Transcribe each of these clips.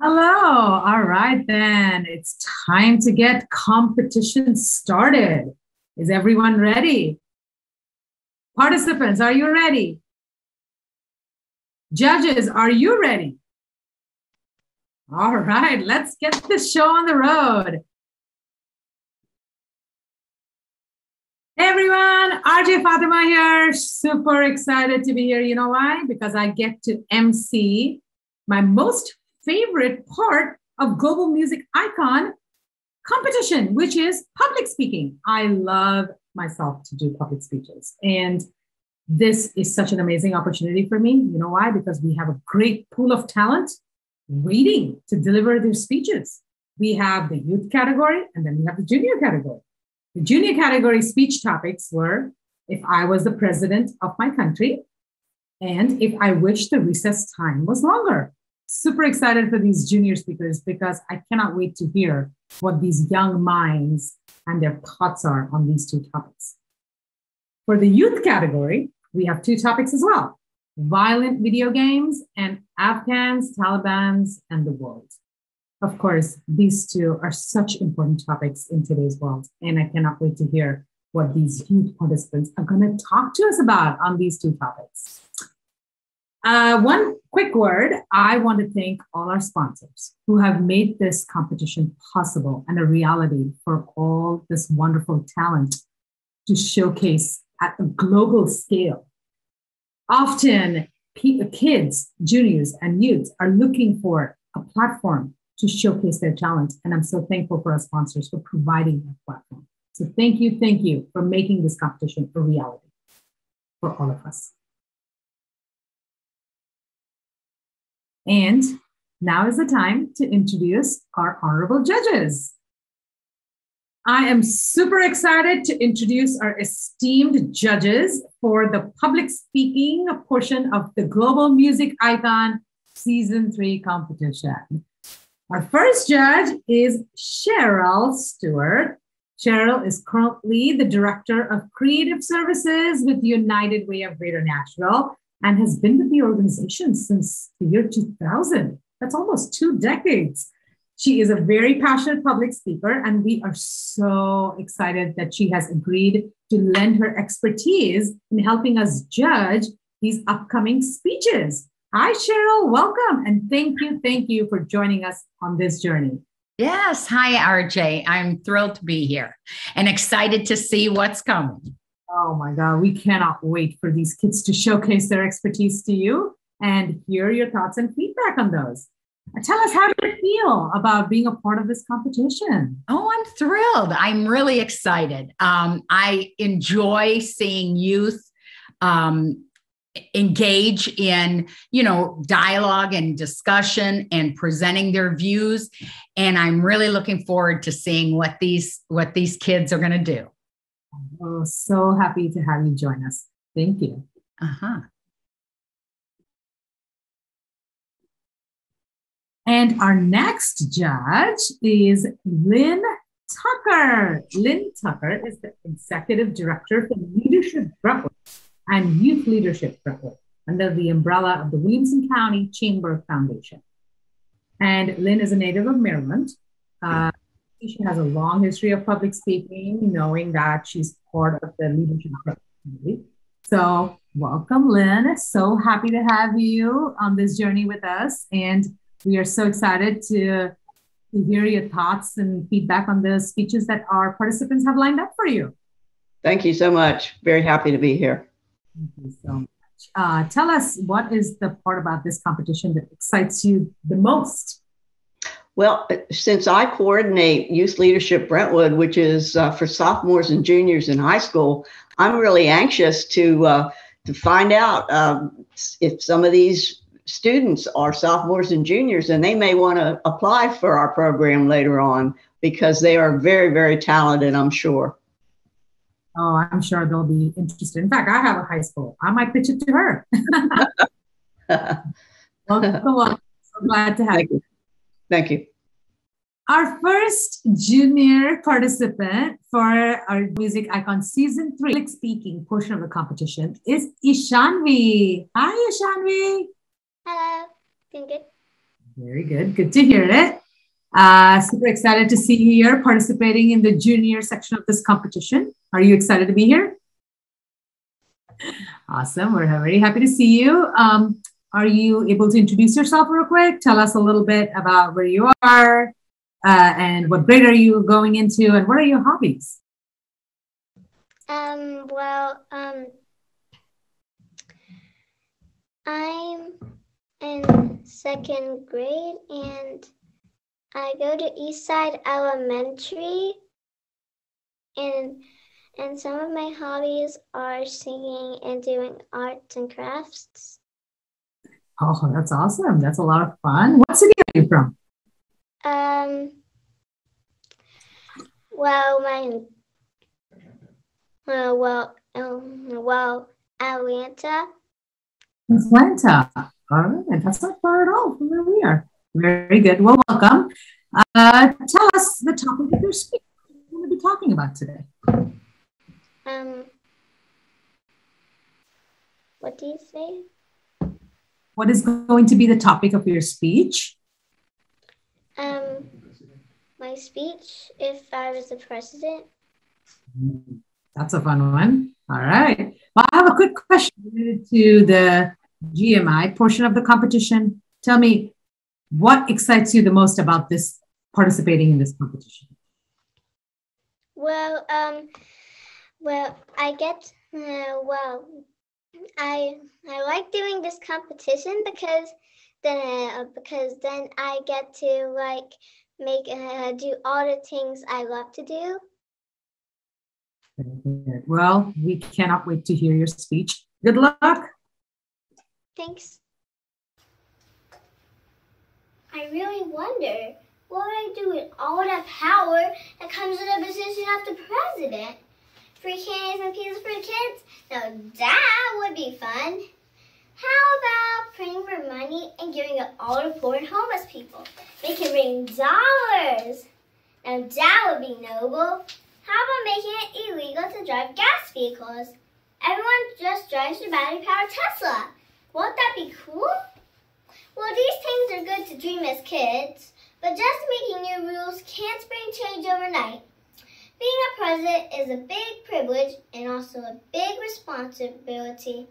Hello. All right, then. It's time to get competition started. Is everyone ready? Participants, are you ready? Judges, are you ready? All right, let's get this show on the road. Hey everyone, RJ Fatima here. Super excited to be here. You know why? Because I get to MC my most favorite part of Global Music Icon competition, which is public speaking. I love myself to do public speeches. And this is such an amazing opportunity for me. You know why? Because we have a great pool of talent waiting to deliver their speeches. We have the youth category and then we have the junior category. The junior category speech topics were if I was the president of my country and if I wish the recess time was longer. Super excited for these junior speakers because I cannot wait to hear what these young minds and their thoughts are on these two topics. For the youth category, we have two topics as well: violent video games and Afghans, Talibans, and the world. Of course, these two are such important topics in today's world, and I cannot wait to hear what these youth participants are going to talk to us about on these two topics. One quick word, I want to thank all our sponsors who have made this competition possible and a reality for all this wonderful talent to showcase at a global scale. Often, kids, juniors, and youths are looking for a platform to showcase their talent. And I'm so thankful for our sponsors for providing that platform. So thank you for making this competition a reality for all of us. And now is the time to introduce our honorable judges. I am super excited to introduce our esteemed judges for the public speaking portion of the Global Music Icon Season 3 competition. Our first judge is Cheryl Stewart. Cheryl is currently the Director of Creative Services with United Way of Greater Nashville and has been with the organization since the year 2000. That's almost 2 decades. She is a very passionate public speaker, and we are so excited that she has agreed to lend her expertise in helping us judge these upcoming speeches. Hi, Cheryl, welcome, and thank you for joining us on this journey. Yes, hi, RJ. I'm thrilled to be here and excited to see what's coming. Oh my God, we cannot wait for these kids to showcase their expertise to you and hear your thoughts and feedback on those. Tell us, how do you feel about being a part of this competition? Oh, I'm thrilled. I'm really excited. I enjoy seeing youth engage in, dialogue and discussion and presenting their views. And I'm really looking forward to seeing what these kids are going to do. Oh, so happy to have you join us. Thank you. And our next judge is Lynn Tucker. Lynn Tucker is the Executive Director for Leadership Brentwood and Youth Leadership Brentwood under the umbrella of the Williamson County Chamber Foundation. And Lynn is a native of Maryland. She has a long history of public speaking, knowing that she's part of the Leadership Brentwood community. So welcome, Lynn. So happy to have you on this journey with us. And we are so excited to hear your thoughts and feedback on the speeches that our participants have lined up for you. Thank you so much. Very happy to be here. Thank you so much. Tell us, what is the part about this competition that excites you the most? Well, since I coordinate Youth Leadership Brentwood, which is for sophomores and juniors in high school, I'm really anxious to find out if some of these students are sophomores and juniors, and they may want to apply for our program later on because they are very, very talented, I'm sure. Oh, I'm sure they'll be interested. In fact, I have a high school. I might pitch it to her. Welcome. So glad to have you. Thank you. Our first junior participant for our Music Icon Season 3 public speaking portion of the competition is Ishanvi. Hi, Ishanvi. Hello. Doing good. Very good. Good to hear it. Super excited to see you here participating in the junior section of this competition. Are you excited to be here? Awesome. We're very happy to see you. Are you able to introduce yourself real quick? Tell us a little bit about where you are and what grade are you going into and what are your hobbies? I'm in second grade and I go to Eastside Elementary, and some of my hobbies are singing and doing arts and crafts. Oh, that's awesome. That's a lot of fun. What city are you from? Atlanta. Atlanta. All right. That's not far at all from where we are. Very good. Well, welcome. Tell us the topic of your speech. What we're going to be talking about today. What do you say? What is going to be the topic of your speech? My speech, if I was the president. That's a fun one. All right. Well, I have a quick question related to the GMI portion of the competition. Tell me, what excites you the most about this participating in this competition? I like doing this competition because then I get to do all the things I love to do. Well, we cannot wait to hear your speech. Good luck. Thanks. I really wonder what would I do with all that power that comes with the position of the president. Free candies and pizza for the kids? Now that would be fun. How about printing for money and giving it all to poor and homeless people? They can bring dollars. Now that would be noble. How about making it illegal to drive gas vehicles? Everyone just drives a battery-powered Tesla. Won't that be cool? Well, these things are good to dream as kids, but just making new rules can't bring change overnight. Being a president is a big privilege and also a big responsibility.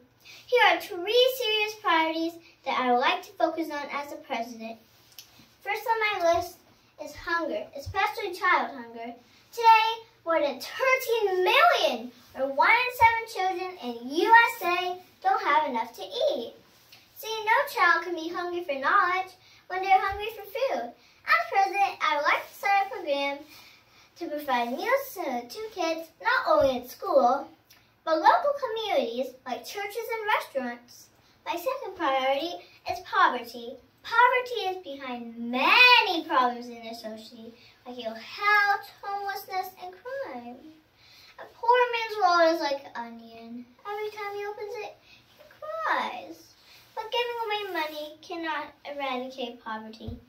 Here are 3 serious priorities that I would like to focus on as a president. First on my list is hunger, especially child hunger. Today, more than 13 million, or 1 in 7 children in USA, don't have enough to eat. See, no child can be hungry for knowledge when they're hungry for food. As president, I would like to start a program to provide meals to kids, not only in school, but local communities like churches and restaurants. My second priority is poverty. Poverty is behind many problems in the society, like ill health, homelessness, and crime. A poor man's world is like an onion. Every time he opens it, he cries. But giving away money cannot eradicate poverty.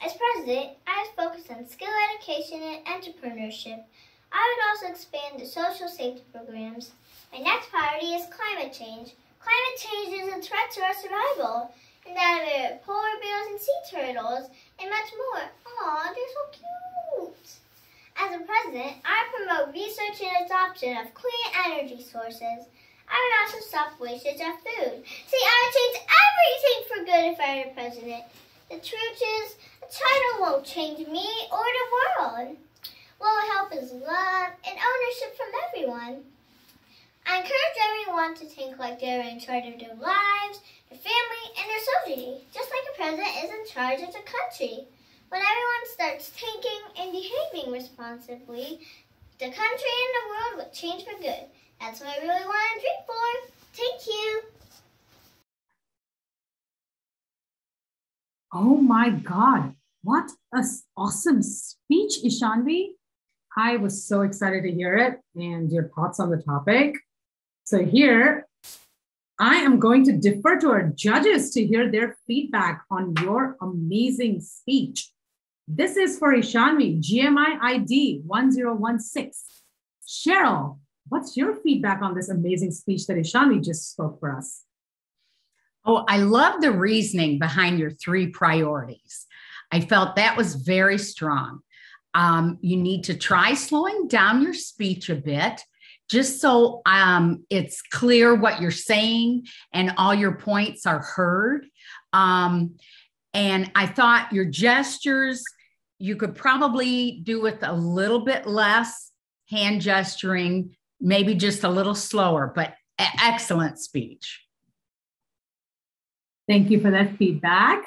As president, I have focused on skill education and entrepreneurship. I would also expand the social safety programs. My next priority is climate change. Climate change is a threat to our survival, and that of polar bears and sea turtles, and much more. Aw, they're so cute. As a president, I promote research and adoption of clean energy sources. I would also stop wastage of food. See, I would change everything for good if I were the president. The truth is, China won't change me or the world. What will help is love and ownership from everyone. I encourage everyone to think like they're in charge of their lives, their family, and their society, just like a president is in charge of the country. When everyone starts thinking and behaving responsibly, the country and the world will change for good. That's what I really want to dream for. Thank you. Oh my God. What an awesome speech, Ishanvi. I was so excited to hear it and your thoughts on the topic. So here, I am going to defer to our judges to hear their feedback on your amazing speech. This is for Ishanvi, GMI ID 1016. Cheryl, what's your feedback on this amazing speech that Ishanvi just spoke for us? Oh, I love the reasoning behind your three priorities. I felt that was very strong. You need to try slowing down your speech a bit, just so it's clear what you're saying and all your points are heard. And I thought your gestures, you could probably do with a little bit less hand gesturing, maybe just a little slower, but excellent speech. Thank you for that feedback.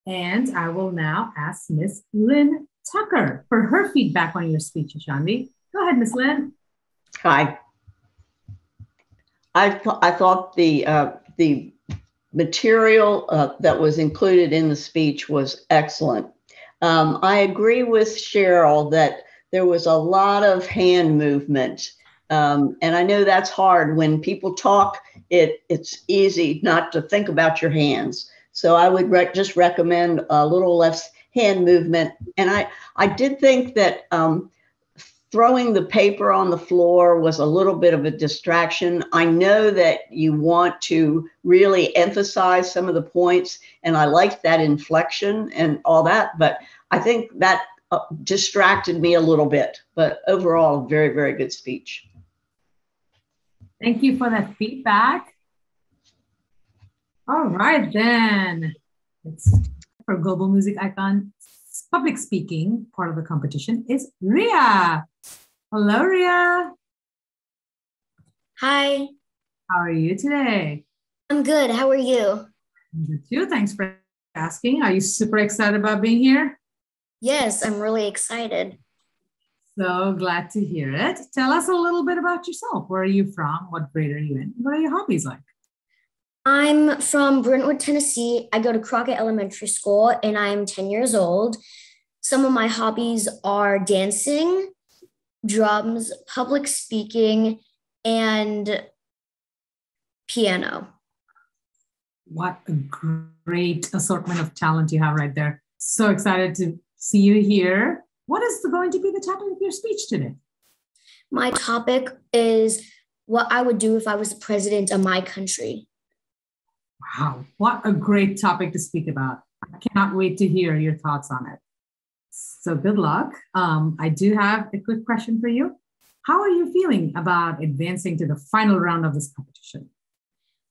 And I will now ask Miss Lynn Tucker for her feedback on your speech, Ashandi. Go ahead, Miss Lynn. Hi. I thought the material that was included in the speech was excellent. I agree with Cheryl that there was a lot of hand movement. And I know that's hard. When people talk, it's easy not to think about your hands. So I would just recommend a little less hand movement. And I did think that throwing the paper on the floor was a little bit of a distraction. I know that you want to really emphasize some of the points, and I liked that inflection and all that, but I think that distracted me a little bit. But overall, very, very good speech. Thank you for that feedback. All right, then. It's for Global Music Icon public speaking part of the competition is Ria. Hello, Ria. Hi. How are you today? I'm good. How are you? I'm good too. Thanks for asking. Are you super excited about being here? Yes, I'm really excited. So glad to hear it. Tell us a little bit about yourself. Where are you from? What grade are you in? What are your hobbies like? I'm from Brentwood, Tennessee. I go to Crockett Elementary School and I'm 10 years old. Some of my hobbies are dancing, drums, public speaking, and piano. What a great assortment of talent you have right there. So excited to see you here. What is going to be the topic of your speech today? My topic is what I would do if I was the president of my country. Wow, what a great topic to speak about. I cannot wait to hear your thoughts on it. So good luck. I do have a quick question for you. How are you feeling about advancing to the final round of this competition?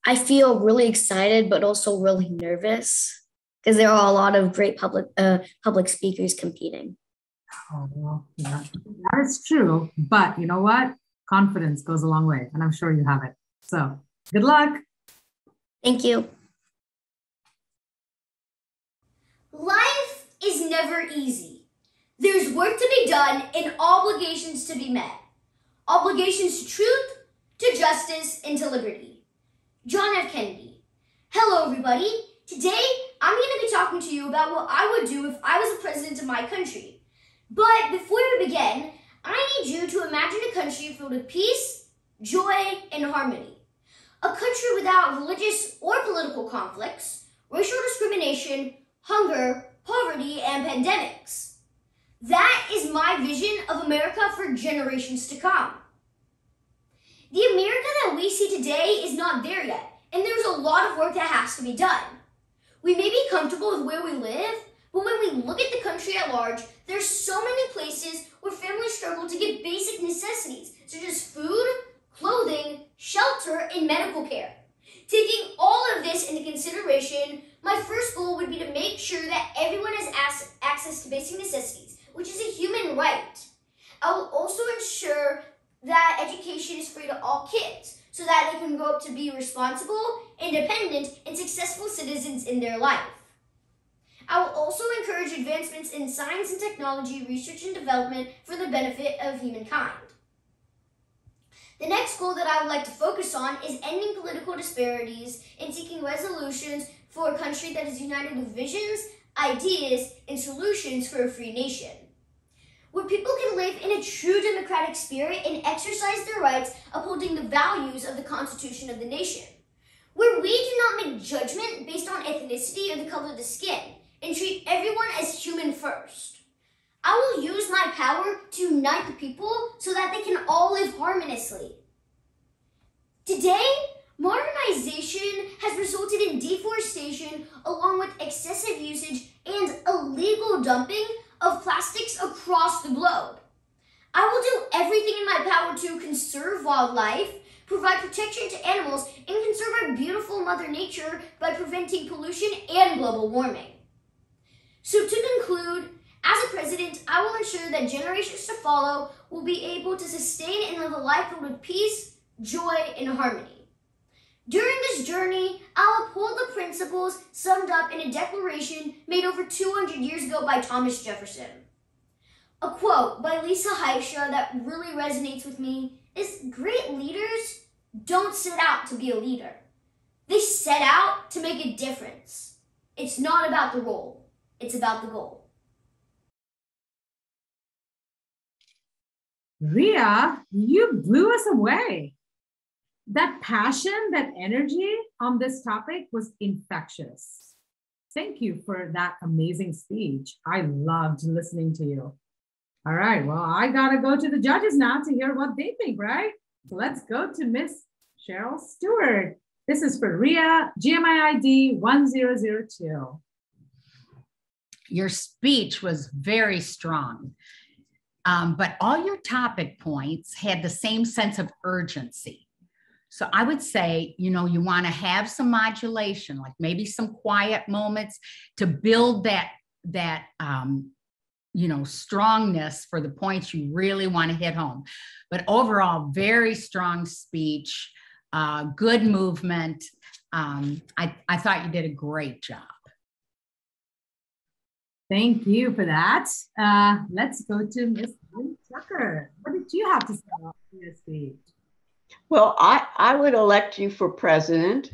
I feel really excited, but also really nervous because there are a lot of great public speakers competing. Oh, well, yeah, that is true. But you know what? Confidence goes a long way, and I'm sure you have it. So good luck. Thank you. Life is never easy. There's work to be done and obligations to be met. Obligations to truth, to justice, and to liberty. John F. Kennedy. Hello, everybody. Today, I'm going to be talking to you about what I would do if I was the president of my country. But before we begin, I need you to imagine a country filled with peace, joy, and harmony. A country without religious or political conflicts, racial discrimination, hunger, poverty, and pandemics. That is my vision of America for generations to come. The America that we see today is not there yet, and there's a lot of work that has to be done. We may be comfortable with where we live, but when we look at the country at large, there's so many places where families struggle to get basic necessities, such as food, clothing, shelter, and medical care. Taking all of this into consideration, my first goal would be to make sure that everyone has access to basic necessities, which is a human right. I will also ensure that education is free to all kids, so that they can grow up to be responsible, independent, and successful citizens in their life. I will also encourage advancements in science and technology, research and development for the benefit of humankind. The next goal that I would like to focus on is ending political disparities and seeking resolutions for a country that is united with visions, ideas, and solutions for a free nation. Where people can live in a true democratic spirit and exercise their rights upholding the values of the Constitution of the nation. Where we do not make judgment based on ethnicity or the color of the skin and treat everyone as human first. I will use my power to unite the people so that they can all live harmoniously. Today, modernization has resulted in deforestation along with excessive usage and illegal dumping of plastics across the globe. I will do everything in my power to conserve wildlife, provide protection to animals, and conserve our beautiful Mother Nature by preventing pollution and global warming. So to conclude, as a president, I will ensure that generations to follow will be able to sustain and live a life filled with peace, joy, and harmony. During this journey, I'll uphold the principles summed up in a declaration made over 200 years ago by Thomas Jefferson. A quote by Lisa Heisha that really resonates with me is, "Great leaders don't set out to be a leader. They set out to make a difference. It's not about the role, it's about the goal." Ria, you blew us away. That passion, that energy on this topic was infectious. Thank you for that amazing speech. I loved listening to you. All right, well, I gotta go to the judges now to hear what they think, right? So let's go to Miss Cheryl Stewart. This is for Ria, GMIID 1002. Your speech was very strong, but all your topic points had the same sense of urgency. So I would say, you want to have some modulation, like maybe some quiet moments to build that strongness for the points you really want to hit home. But overall, very strong speech, good movement. I thought you did a great job. Thank you for that. Let's go to Miss Tucker. What did you have to say about your speech? Well, I would elect you for president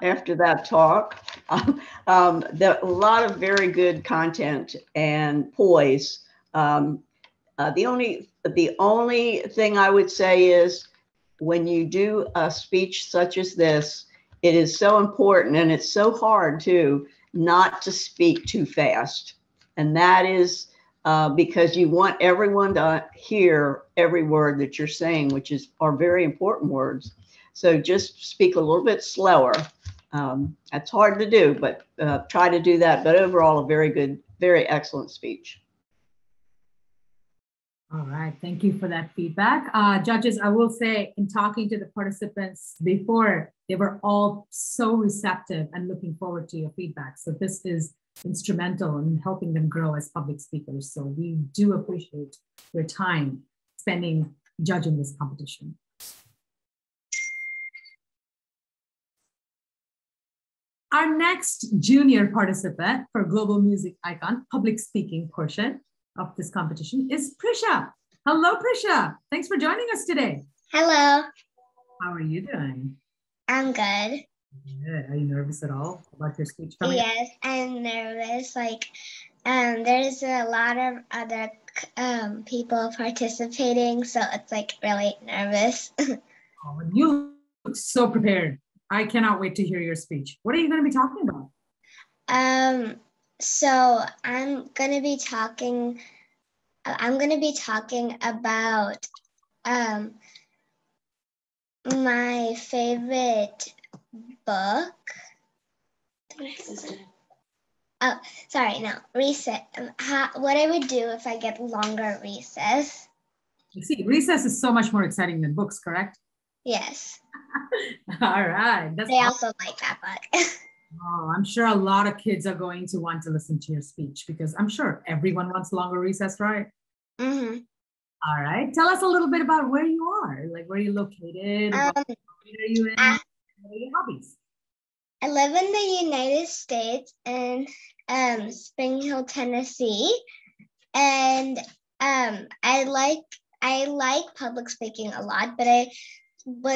after that talk. A lot of very good content and poise. The only thing I would say is when you do a speech such as this, it is so important, and it's so hard too, not to speak too fast. And that is because you want everyone to hear every word that you're saying, which are very important words. So just speak a little bit slower. That's hard to do, but try to do that. But overall, a very good, very excellent speech. All right, thank you for that feedback. Judges, I will say in talking to the participants before, they were all so receptive and looking forward to your feedback. So this is instrumental in helping them grow as public speakers. So we do appreciate your time spending judging this competition. Our next junior participant for Global Music Icon public speaking portion of this competition is Prisha. Hello, Prisha. Thanks for joining us today. Hello. How are you doing? I'm good. Good. Are you nervous at all about your speech coming up? Yes, I'm nervous. There's a lot of other people participating, so it's really nervous. Oh, you look so prepared. I cannot wait to hear your speech. What are you going to be talking about? So I'm going to be talking about my favorite book. Oh, sorry, no, recess. What I would do if I get longer recess. You see, recess is so much more exciting than books, correct? Yes. All right. They also like that book. Oh, I'm sure a lot of kids are going to want to listen to your speech because I'm sure everyone wants longer recess, right? Mm-hmm. All right. Tell us a little bit about where you are, like where you're located, what state are you in, what are your hobbies? I live in the United States in Spring Hill, Tennessee, and I like public speaking a lot, but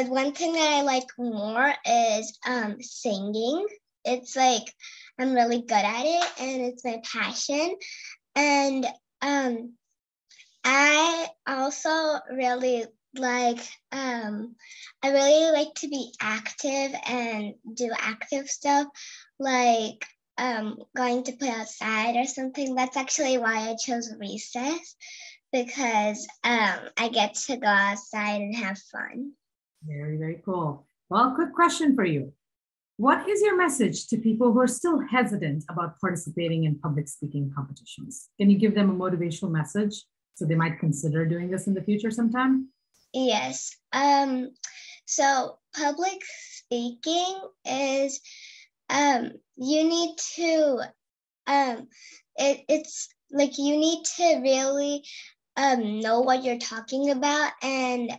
one thing that I like more is singing. It's I'm really good at it, and it's my passion. And I also really I really like to be active and do active stuff, like going to play outside or something. That's actually why I chose recess, because I get to go outside and have fun. Very, very cool. Well, quick question for you. What is your message to people who are still hesitant about participating in public speaking competitions? Can you give them a motivational message so they might consider doing this in the future sometime? Yes. So public speaking is you need to it's like you need to really know what you're talking about, and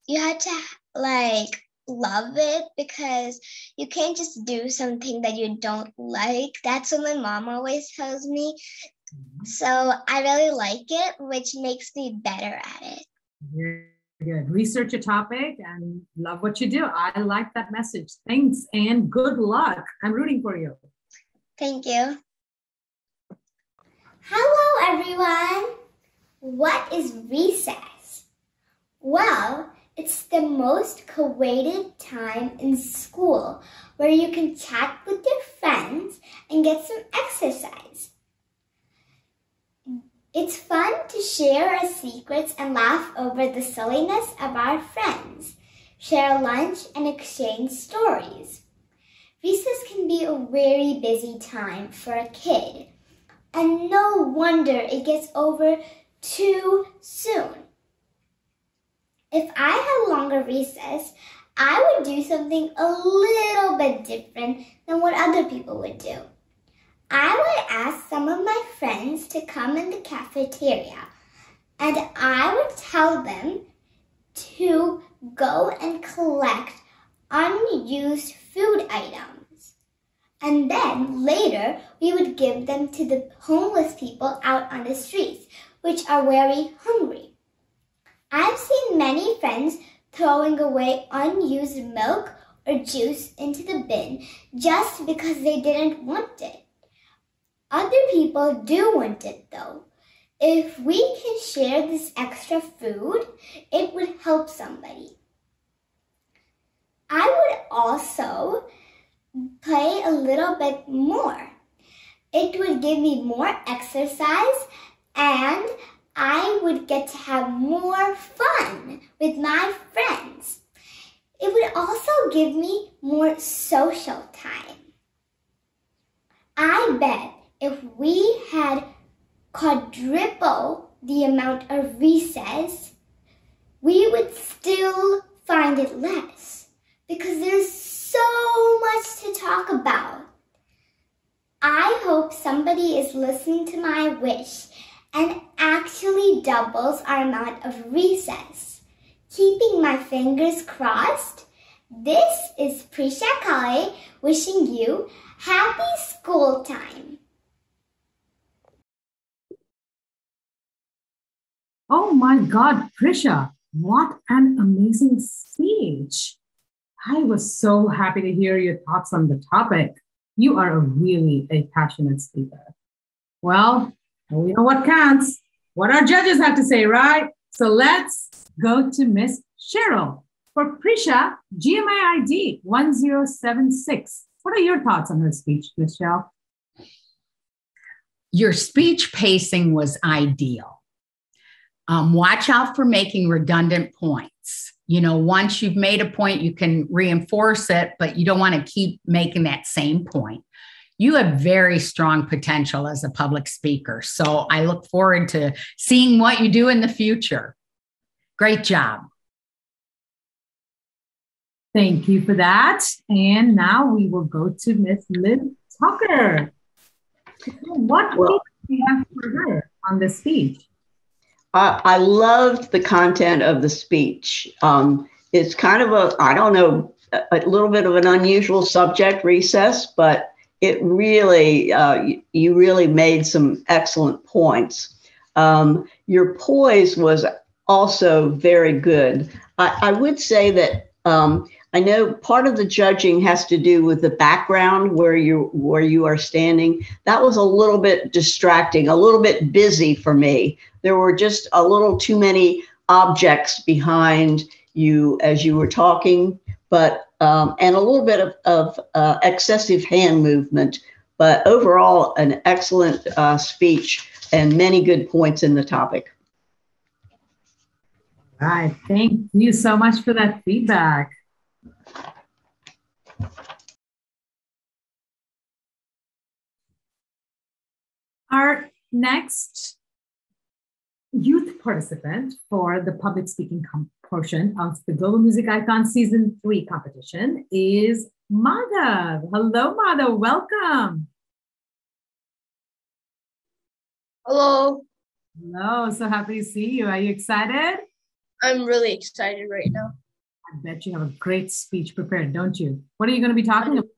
you have to like love it, because you can't just do something that you don't like. That's what my mom always tells me. So I really like it, which makes me better at it. Very good. Research a topic and love what you do. I like that message. Thanks and good luck. I'm rooting for you. Thank you. Hello, everyone. What is recess? Well, it's the most co-opted time in school where you can chat with your friends and get some exercise. It's fun to share our secrets and laugh over the silliness of our friends, share lunch and exchange stories. Recess can be a very busy time for a kid, and no wonder it gets over too soon. If I had longer recess, I would do something a little bit different than what other people would do. I would ask some of my friends to come in the cafeteria, and I would tell them to go and collect unused food items. And then later, we would give them to the homeless people out on the streets, which are very hungry. I've seen many friends throwing away unused milk or juice into the bin just because they didn't want it. Other people do want it though. If we can share this extra food, it would help somebody. I would also play a little bit more. It would give me more exercise, and I would get to have more fun with my friends. It would also give me more social time. I bet if we had quadruple the amount of recess, we would still find it less, because there's so much to talk about. I hope somebody is listening to my wish and actually doubles our amount of recess. Keeping my fingers crossed, this is Prisha Kale wishing you happy school time. Oh my God, Prisha, what an amazing speech. I was so happy to hear your thoughts on the topic. You are really a passionate speaker. Well, you know what counts, what our judges have to say, right? So let's go to Miss Cheryl. For Prisha, GMI ID 1076. What are your thoughts on her speech, Miss Cheryl? Your speech pacing was ideal. Watch out for making redundant points. You know, once you've made a point, you can reinforce it, but you don't want to keep making that same point. You have very strong potential as a public speaker. So I look forward to seeing what you do in the future. Great job. Thank you for that. And now we will go to Miss Liz Tucker. What do you have for her on this speech? I loved the content of the speech. It's kind of a little bit of an unusual subject, recess, but it really, you really made some excellent points. Your poise was also very good. I would say that I know part of the judging has to do with the background where you are standing. That was a little bit distracting, a little bit busy for me. There were just a little too many objects behind you as you were talking, but and a little bit of excessive hand movement. But overall, an excellent speech and many good points in the topic. All right, thank you so much for that feedback. Our next youth participant for the public speaking portion of the Global Music Icon Season 3 competition is Madhav. Hello, Madhav. Welcome. Hello. Hello. So happy to see you. Are you excited? I'm really excited right now. I bet you have a great speech prepared, don't you? What are you going to be talking about?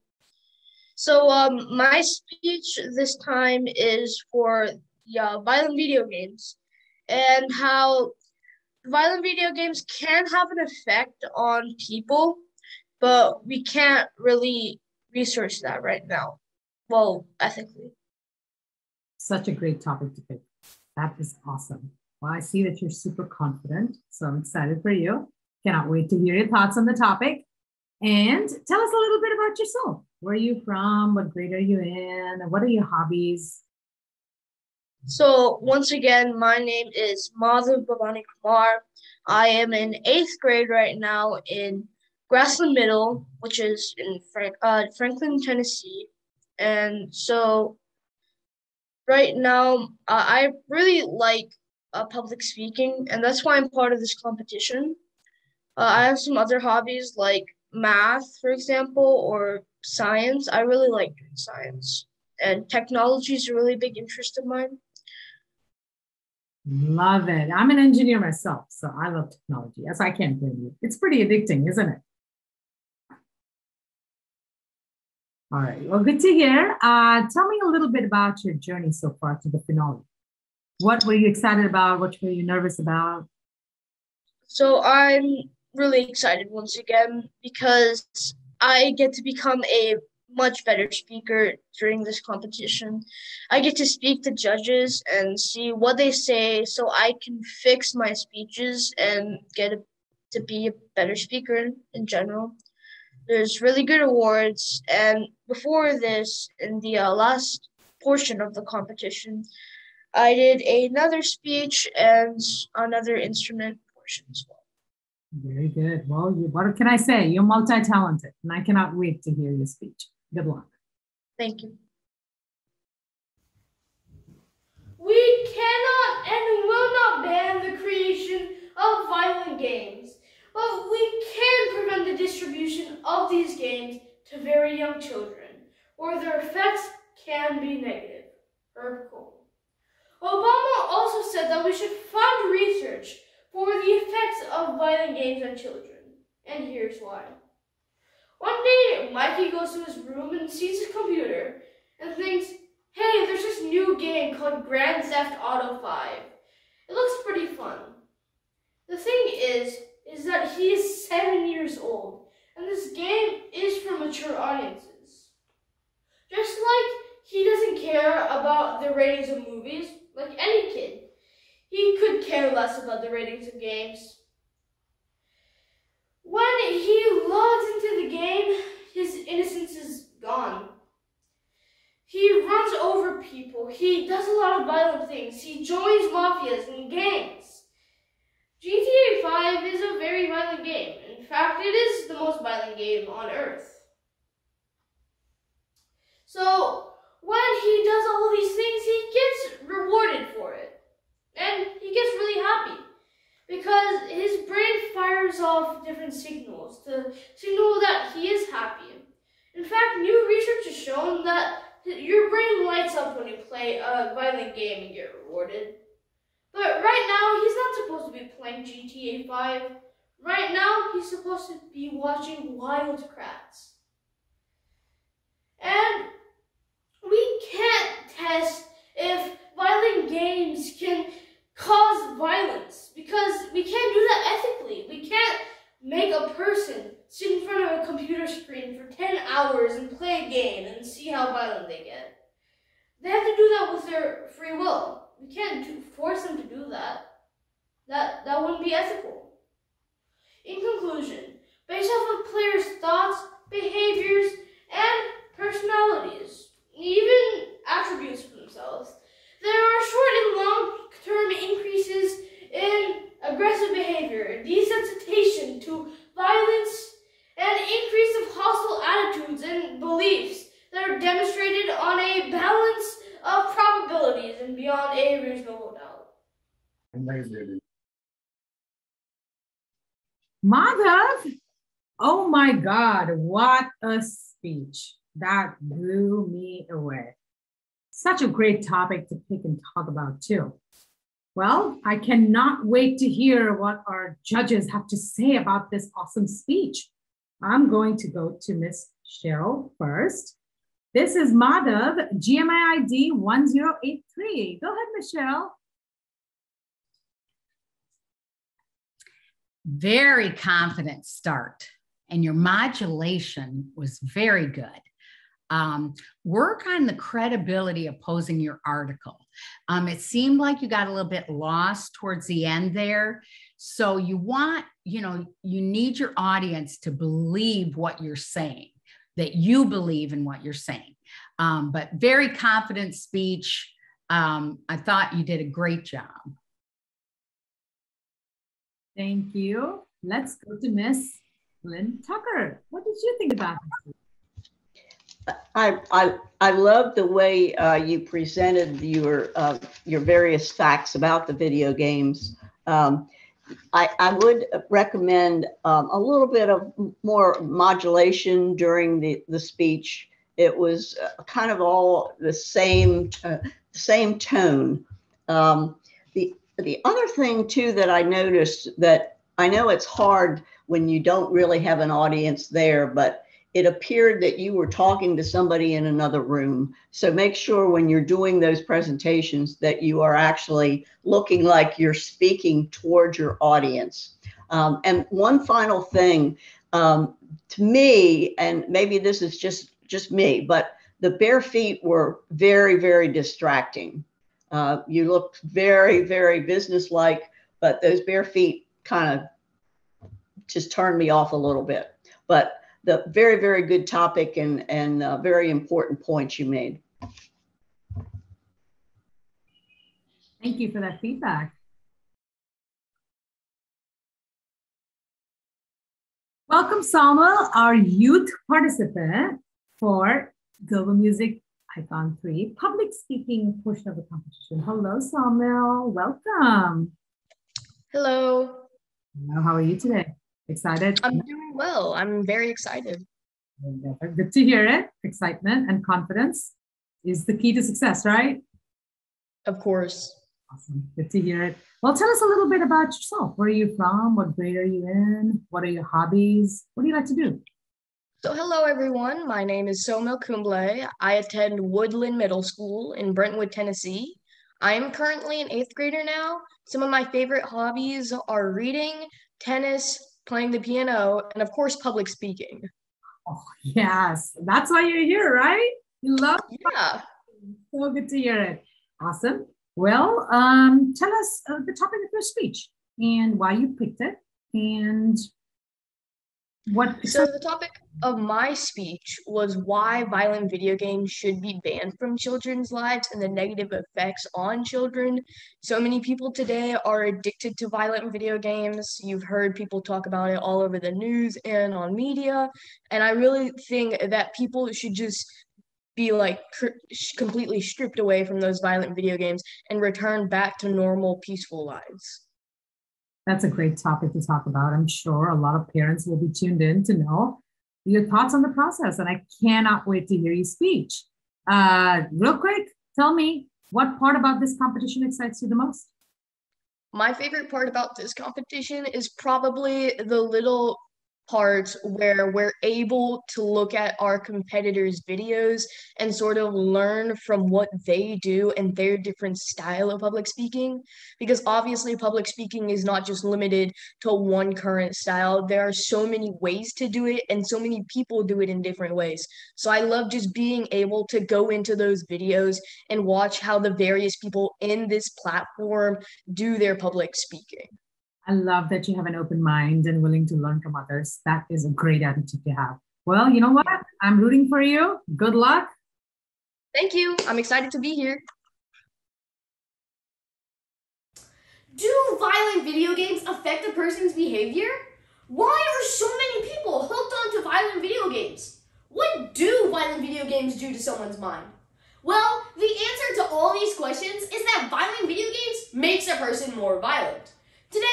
So my speech this time is for violent video games and how violent video games can have an effect on people, but we can't really research that right now. Well, ethically. Such a great topic to pick. That is awesome. Well, I see that you're super confident, so I'm excited for you. Cannot wait to hear your thoughts on the topic. And tell us a little bit about yourself. Where are you from? What grade are you in? What are your hobbies? So once again, my name is Madhav Bhavani Kumar. I am in 8th grade right now in Grassland Middle, which is in Franklin, Tennessee. And so right now, I really like public speaking, and that's why I'm part of this competition. I have some other hobbies like math, for example, or science. I really like doing science, and technology is a really big interest of mine. Love it. I'm an engineer myself, so I love technology. Yes, I can't blame you. It's pretty addicting, isn't it? All right. Well, good to hear. Tell me a little bit about your journey so far to the finale. What were you excited about? What were you nervous about? So I'm really excited once again because I get to become a much better speaker during this competition. I get to speak to judges and see what they say so I can fix my speeches and get to be a better speaker in general. There's really good awards, and before this, in the last portion of the competition, I did another speech and another instrument portion as well. Very good. Well, what can I say? You're multi-talented, and I cannot wait to hear your speech. Good luck. Thank you. We cannot and will not ban the creation of violent games, but we can prevent the distribution of these games to very young children, where their effects can be negative. Herb Cole. Obama also said that we should fund research for the effects of violent games on children, and here's why. One day, Mikey goes to his room and sees his computer and thinks, hey, there's this new game called Grand Theft Auto 5. It looks pretty fun. The thing is that he is 7 years old, and this game is for mature audiences. Just like he doesn't care about the ratings of movies, like any kid, he could care less about the ratings of games. When he logs into the game, his innocence is gone. He runs over people, he does a lot of violent things, he joins mafias and gangs. GTA 5 is a very violent game. In fact, it is the most violent game on Earth. So, when he does all these things, he gets rewarded for it. And he gets really happy because his brain fires off different signals to signal that he is happy. In fact, new research has shown that your brain lights up when you play a violent game and get rewarded. But right now, he's not supposed to be playing GTA 5. Right now, he's supposed to be watching Wild Kratts. And we can't test if violent games can cause violence because we can't do that ethically. We can't make a person sit in front of a computer screen for 10 hours and play a game and see how violent they get. They have to do that with their free will. We can't force them to do that. That wouldn't be ethical. In conclusion, based off of players' thoughts, behaviors, and personalities, even attributes of themselves, there are short and long-term increases in aggressive behavior, desensitization to violence, and increase of hostile attitudes and beliefs that are demonstrated on a balance of probabilities and beyond a reasonable doubt. Madhav, oh my God, what a speech. That blew me away. Such a great topic to pick and talk about too. Well, I cannot wait to hear what our judges have to say about this awesome speech. I'm going to go to Miss Cheryl first. This is Madhav, GMI ID 1083. Go ahead, Miss Cheryl. Very confident start, and your modulation was very good. Work on the credibility of posing your article. It seemed like you got a little bit lost towards the end there. So you want, you need your audience to believe what you're saying, that you believe in what you're saying. But very confident speech. I thought you did a great job. Thank you. Let's go to Miss Lynn Tucker. What did you think about this? I love the way you presented your various facts about the video games. I would recommend a little bit of more modulation during the speech. It was kind of all the same tone. The other thing too that I noticed, that I know it's hard when you don't really have an audience there, but it appeared that you were talking to somebody in another room. So make sure when you're doing those presentations that you are actually looking like you're speaking towards your audience. And one final thing, to me, and maybe this is just me, but the bare feet were very, very distracting. You looked very, very businesslike, but those bare feet kind of just turned me off a little bit. But the very, very good topic and very important points you made. Thank you for that feedback. Welcome, Samuel, our youth participant for Global Music Icon 3 public speaking portion of the competition. Hello, Samuel. Welcome. Hello. How are you today? Excited? I'm doing well. I'm very excited. Good to hear it. Excitement and confidence is the key to success, right? Of course. Awesome. Good to hear it. Well, tell us a little bit about yourself. Where are you from? What grade are you in? What are your hobbies? What do you like to do? So hello, everyone. My name is Somil Kumble. I attend Woodland Middle School in Brentwood, Tennessee. I am currently an 8th grader now. Some of my favorite hobbies are reading, tennis, playing the piano, and of course, public speaking. Oh, yes. That's why you're here, right? You love it? Yeah. So good to hear it. Awesome. Well, tell us the topic of your speech and why you picked it and what. So the topic of my speech was why violent video games should be banned from children's lives and the negative effects on children. So many people today are addicted to violent video games. You've heard people talk about it all over the news and on media. And I really think that people should just be like completely stripped away from those violent video games and return back to normal, peaceful lives. That's a great topic to talk about. I'm sure a lot of parents will be tuned in to know your thoughts on the process, and I cannot wait to hear you speech. Real quick, tell me what part about this competition excites you the most? My favorite part about this competition is probably the little parts where we're able to look at our competitors' videos and sort of learn from what they do and their different style of public speaking. Because obviously public speaking is not just limited to one current style. There are so many ways to do it and so many people do it in different ways. So I love just being able to go into those videos and watch how the various people in this platform do their public speaking. I love that you have an open mind and willing to learn from others. That is a great attitude to have. Well, you know what? I'm rooting for you. Good luck. Thank you. I'm excited to be here. Do violent video games affect a person's behavior? Why are so many people hooked onto violent video games? What do violent video games do to someone's mind? Well, the answer to all these questions is that violent video games makes a person more violent. Today,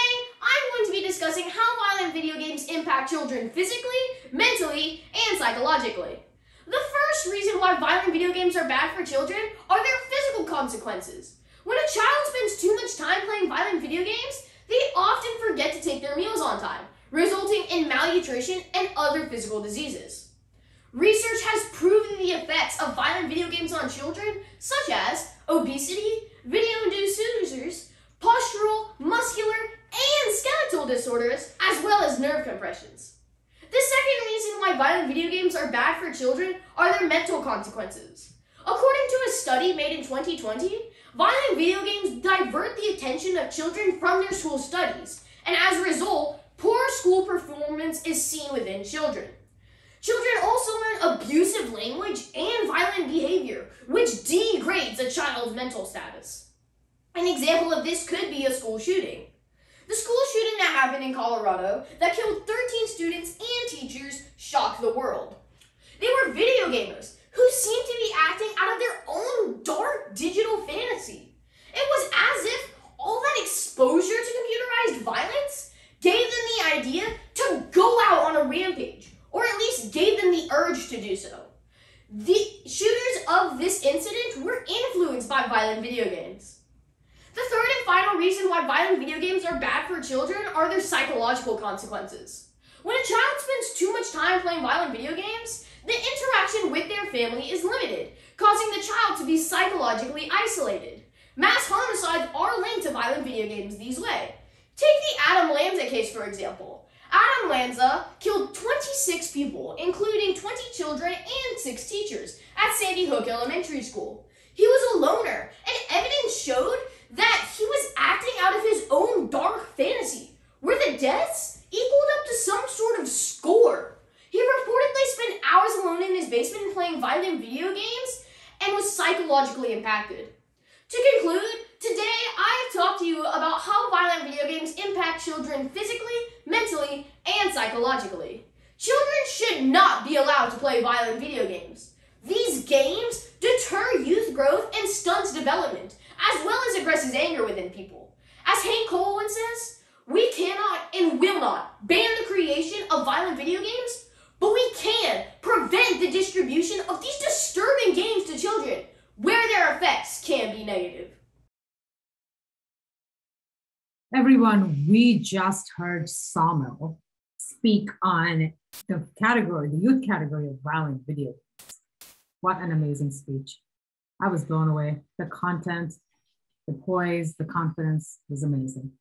I'm going to be discussing how violent video games impact children physically, mentally, and psychologically. The first reason why violent video games are bad for children are their physical consequences. When a child spends too much time playing violent video games, they often forget to take their meals on time, resulting in malnutrition and other physical diseases. Research has proven the effects of violent video games on children, such as obesity, video-induced seizures, postural, muscular, and skeletal disorders, as well as nerve compressions. The second reason why violent video games are bad for children are their mental consequences. According to a study made in 2020, violent video games divert the attention of children from their school studies, and as a result, poor school performance is seen within children. Children also learn abusive language and violent behavior, which degrades a child's mental status. An example of this could be a school shooting. The school shooting that happened in Colorado that killed 13 students and teachers shocked the world. They were video gamers who seemed to be acting out of their own dark digital fantasy. It was as if all that exposure to computerized violence gave them the idea to go out on a rampage, or at least gave them the urge to do so. The shooters of this incident were influenced by violent video games. The third and final reason why violent video games are bad for children are their psychological consequences. When a child spends too much time playing violent video games, the interaction with their family is limited, causing the child to be psychologically isolated. Mass homicides are linked to violent video games these way. Take the Adam Lanza case, for example. Adam Lanza killed 26 people, including 20 children and 6 teachers, at Sandy Hook Elementary School. He was a loner, and evidence showed that he was acting out of his own dark fantasy, where the deaths equaled up to some sort of score. He reportedly spent hours alone in his basement playing violent video games and was psychologically impacted. To conclude, today I have talked to you about how violent video games impact children physically, mentally, and psychologically. Children should not be allowed to play violent video games. These games deter youth growth and stunts development, as well as aggresses anger within people. As Hank Cole once says, we cannot and will not ban the creation of violent video games, but we can prevent the distribution of these disturbing games to children, where their effects can be negative. Everyone, we just heard Sawmill speak on the category, the youth category of violent video games. What an amazing speech. I was blown away. The content, the poise, the confidence was amazing.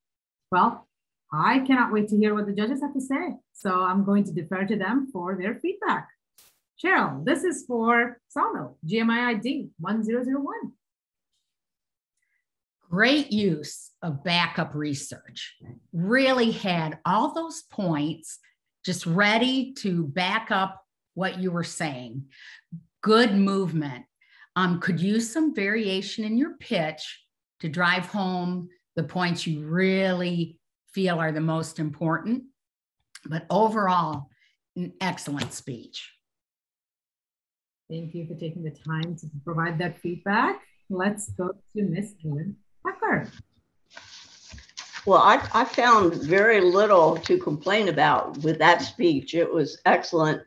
Well, I cannot wait to hear what the judges have to say. So I'm going to defer to them for their feedback. Cheryl, this is for Sawmill, GMI ID 1001. Great use of backup research. Really had all those points just ready to back up what you were saying. Good movement. Could use some variation in your pitch to drive home the points you really feel are the most important. But overall, an excellent speech. Thank you for taking the time to provide that feedback. Let's go to Miss Ellen Tucker. Well, I found very little to complain about with that speech. It was excellent.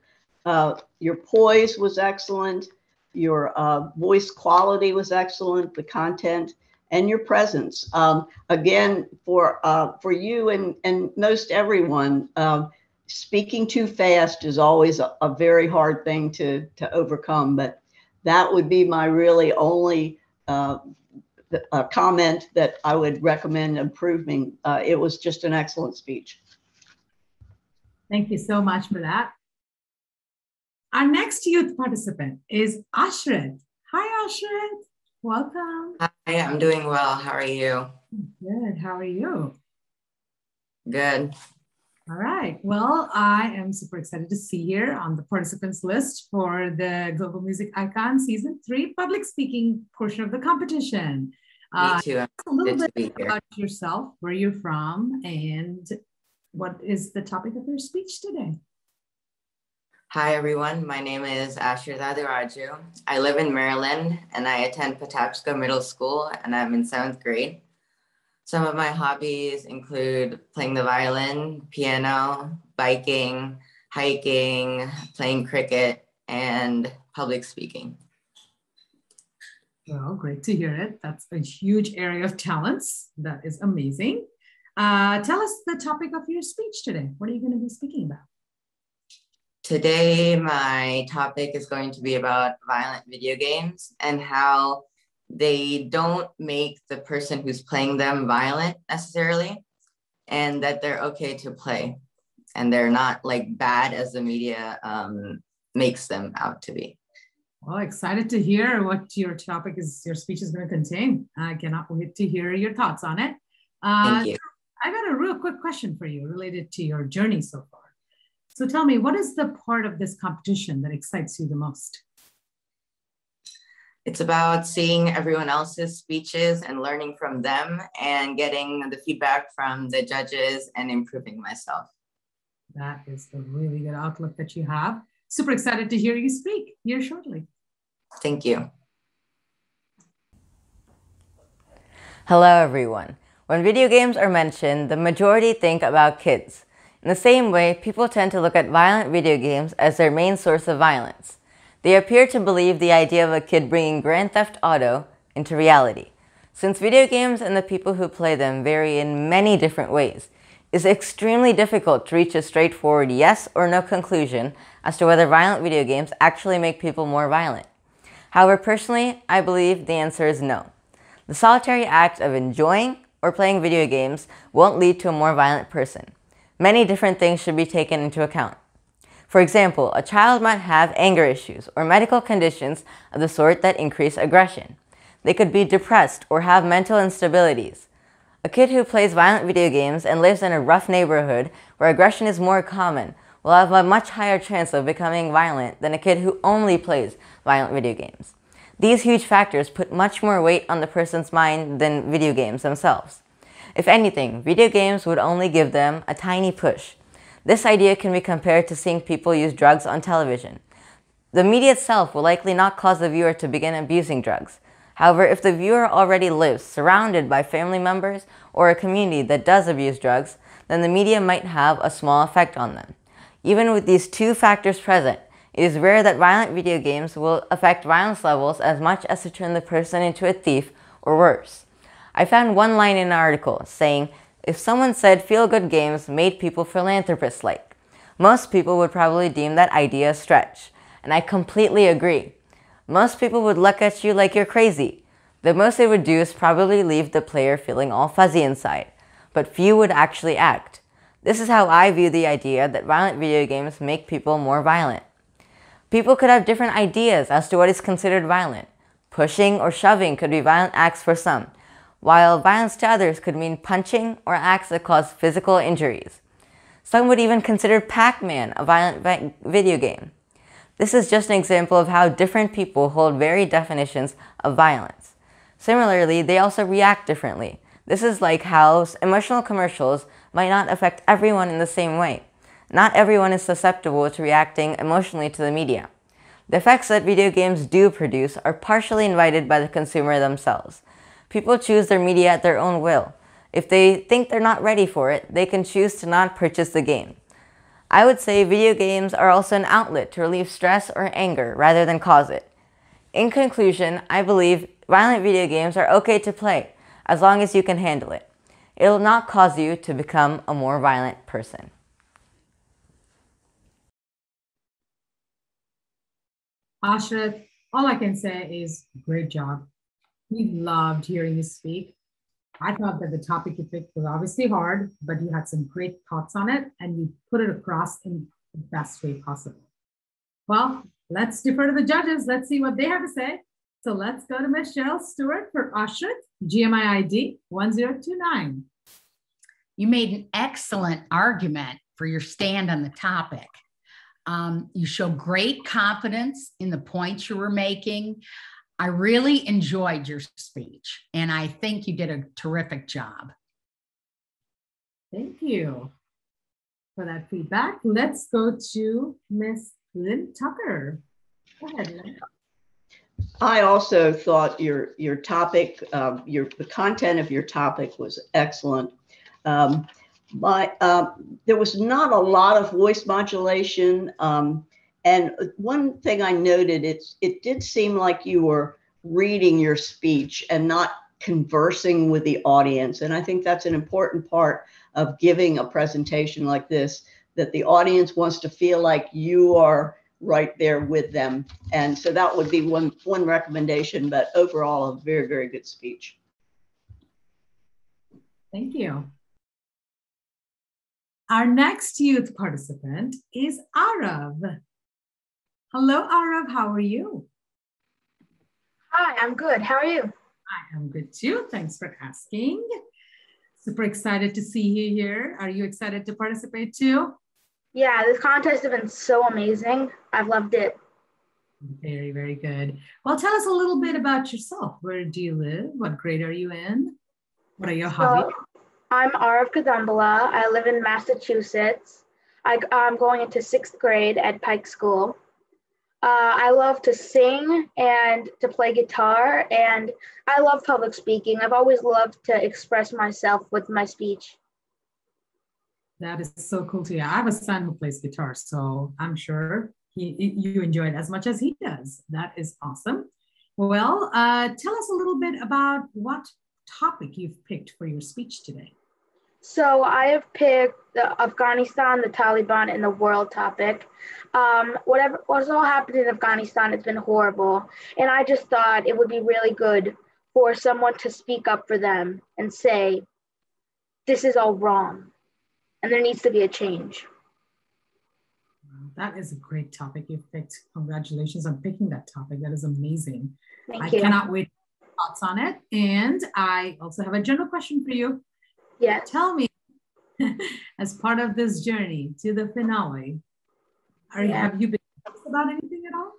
Your poise was excellent. Your voice quality was excellent. The content and your presence. Again, for you and most everyone, speaking too fast is always a very hard thing to overcome. But that would be my really only comment that I would recommend improving. It was just an excellent speech. Thank you so much for that. Our next youth participant is Ashrit. Hi, Ashrit. Welcome. Hi, I'm doing well. How are you? Good. How are you? Good. All right. Well, I am super excited to see here on the participants list for the Global Music Icon Season 3 public speaking portion of the competition. Me too. A little bit about yourself, where you're from, and what is the topic of your speech today? Hi, everyone. My name is Asher Dadiraju. I live in Maryland and I attend Patapsco Middle School and I'm in 7th grade. Some of my hobbies include playing the violin, piano, biking, hiking, playing cricket, and public speaking. Well, great to hear it. That's a huge area of talents. That is amazing. Tell us the topic of your speech today. What are you going to be speaking about? Today, my topic is going to be about violent video games and how they don't make the person who's playing them violent necessarily, and that they're okay to play and they're not like bad as the media makes them out to be. Well, excited to hear what your topic is, your speech is going to contain. I cannot wait to hear your thoughts on it. Thank you. I got a real quick question for you related to your journey so far. So tell me, what is the part of this competition that excites you the most? It's about seeing everyone else's speeches and learning from them and getting the feedback from the judges and improving myself. That is a really good outlook that you have. Super excited to hear you speak here shortly. Thank you. Hello, everyone. When video games are mentioned, the majority think about kids. In the same way, people tend to look at violent video games as their main source of violence. They appear to believe the idea of a kid bringing Grand Theft Auto into reality. Since video games and the people who play them vary in many different ways, it's extremely difficult to reach a straightforward yes or no conclusion as to whether violent video games actually make people more violent. However, personally, I believe the answer is no. The solitary act of enjoying or playing video games won't lead to a more violent person. Many different things should be taken into account. For example, a child might have anger issues or medical conditions of the sort that increase aggression. They could be depressed or have mental instabilities. A kid who plays violent video games and lives in a rough neighborhood where aggression is more common will have a much higher chance of becoming violent than a kid who only plays violent video games. These huge factors put much more weight on the person's mind than video games themselves. If anything, video games would only give them a tiny push. This idea can be compared to seeing people use drugs on television. The media itself will likely not cause the viewer to begin abusing drugs. However, if the viewer already lives surrounded by family members or a community that does abuse drugs, then the media might have a small effect on them. Even with these two factors present, it is rare that violent video games will affect violence levels as much as to turn the person into a thief or worse. I found one line in an article saying, if someone said feel-good games made people philanthropist-like, most people would probably deem that idea a stretch, and I completely agree. Most people would look at you like you're crazy. The most they would do is probably leave the player feeling all fuzzy inside, but few would actually act. This is how I view the idea that violent video games make people more violent. People could have different ideas as to what is considered violent. Pushing or shoving could be violent acts for some, while violence to others could mean punching or acts that cause physical injuries. Some would even consider Pac-Man a violent video game. This is just an example of how different people hold varied definitions of violence. Similarly, they also react differently. This is like how emotional commercials might not affect everyone in the same way. Not everyone is susceptible to reacting emotionally to the media. The effects that video games do produce are partially invited by the consumer themselves. People choose their media at their own will. If they think they're not ready for it, they can choose to not purchase the game. I would say video games are also an outlet to relieve stress or anger rather than cause it. In conclusion, I believe violent video games are okay to play as long as you can handle it. It will not cause you to become a more violent person. Ashrat, all I can say is great job. We loved hearing you speak. I thought that the topic you picked was obviously hard, but you had some great thoughts on it and you put it across in the best way possible. Well, let's defer to the judges. Let's see what they have to say. So let's go to Michelle Stewart for Ashrat, GMI ID 1029. You made an excellent argument for your stand on the topic. You show great confidence in the points you were making. I really enjoyed your speech, and I think you did a terrific job. Thank you for that feedback. Let's go to Miss Lynn Tucker. Go ahead, Lynn. I also thought your topic, the content of your topic was excellent. There was not a lot of voice modulation. And one thing I noted, it did seem like you were reading your speech and not conversing with the audience. And I think that's an important part of giving a presentation like this, that the audience wants to feel like you are right there with them. And so that would be one recommendation, but overall, a very, very good speech. Thank you. Our next youth participant is Arav. Hello, Arav, how are you? Hi, I'm good. How are you? I am good too. Thanks for asking. Super excited to see you here. Are you excited to participate too? Yeah, this contest has been so amazing. I've loved it. Very, very good. Well, tell us a little bit about yourself. Where do you live? What grade are you in? What are your hobbies? I'm Arav Kadambala. I live in Massachusetts. I'm going into 6th grade at Pike School. I love to sing and to play guitar, and I love public speaking. I've always loved to express myself with my speech. That is so cool to hear. I have a son who plays guitar, so I'm sure you enjoy it as much as he does. That is awesome. Well, tell us a little bit about what topic you've picked for your speech today. So I have picked the Afghanistan, the Taliban, and the world topic. What's all happened in Afghanistan has been horrible. And I just thought it would be really good for someone to speak up for them and say, this is all wrong. And there needs to be a change. That is a great topic you've picked. Congratulations on picking that topic. That is amazing. Thank you. I cannot wait for your thoughts on it. And I also have a general question for you. Yeah. Tell me, as part of this journey to the finale, have you been nervous about anything at all?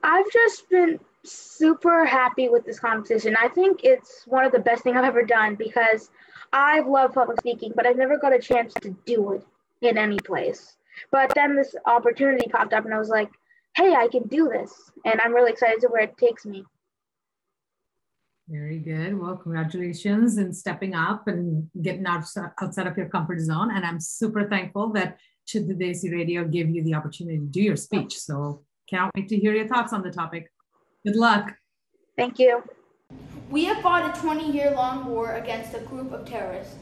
I've just been super happy with this competition. I think it's one of the best things I've ever done because I've loved public speaking, but I've never got a chance to do it in any place. But then this opportunity popped up and I was like, hey, I can do this. And I'm really excited to where it takes me. Very good. Well, congratulations in stepping up and getting outside of your comfort zone. And I'm super thankful that Shuddh Desi Radio gave you the opportunity to do your speech. So can't wait to hear your thoughts on the topic. Good luck. Thank you. We have fought a 20-year-long war against a group of terrorists.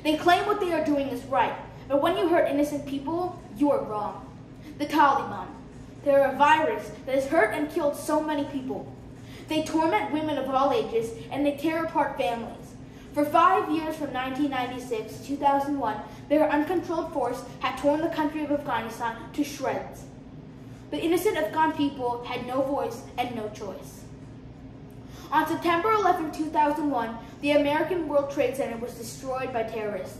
They claim what they are doing is right, but when you hurt innocent people, you are wrong. The Taliban. They are a virus that has hurt and killed so many people. They torment women of all ages, and they tear apart families. For 5 years, from 1996 to 2001, their uncontrolled force had torn the country of Afghanistan to shreds. The innocent Afghan people had no voice and no choice. On September 11, 2001, the American World Trade Center was destroyed by terrorists.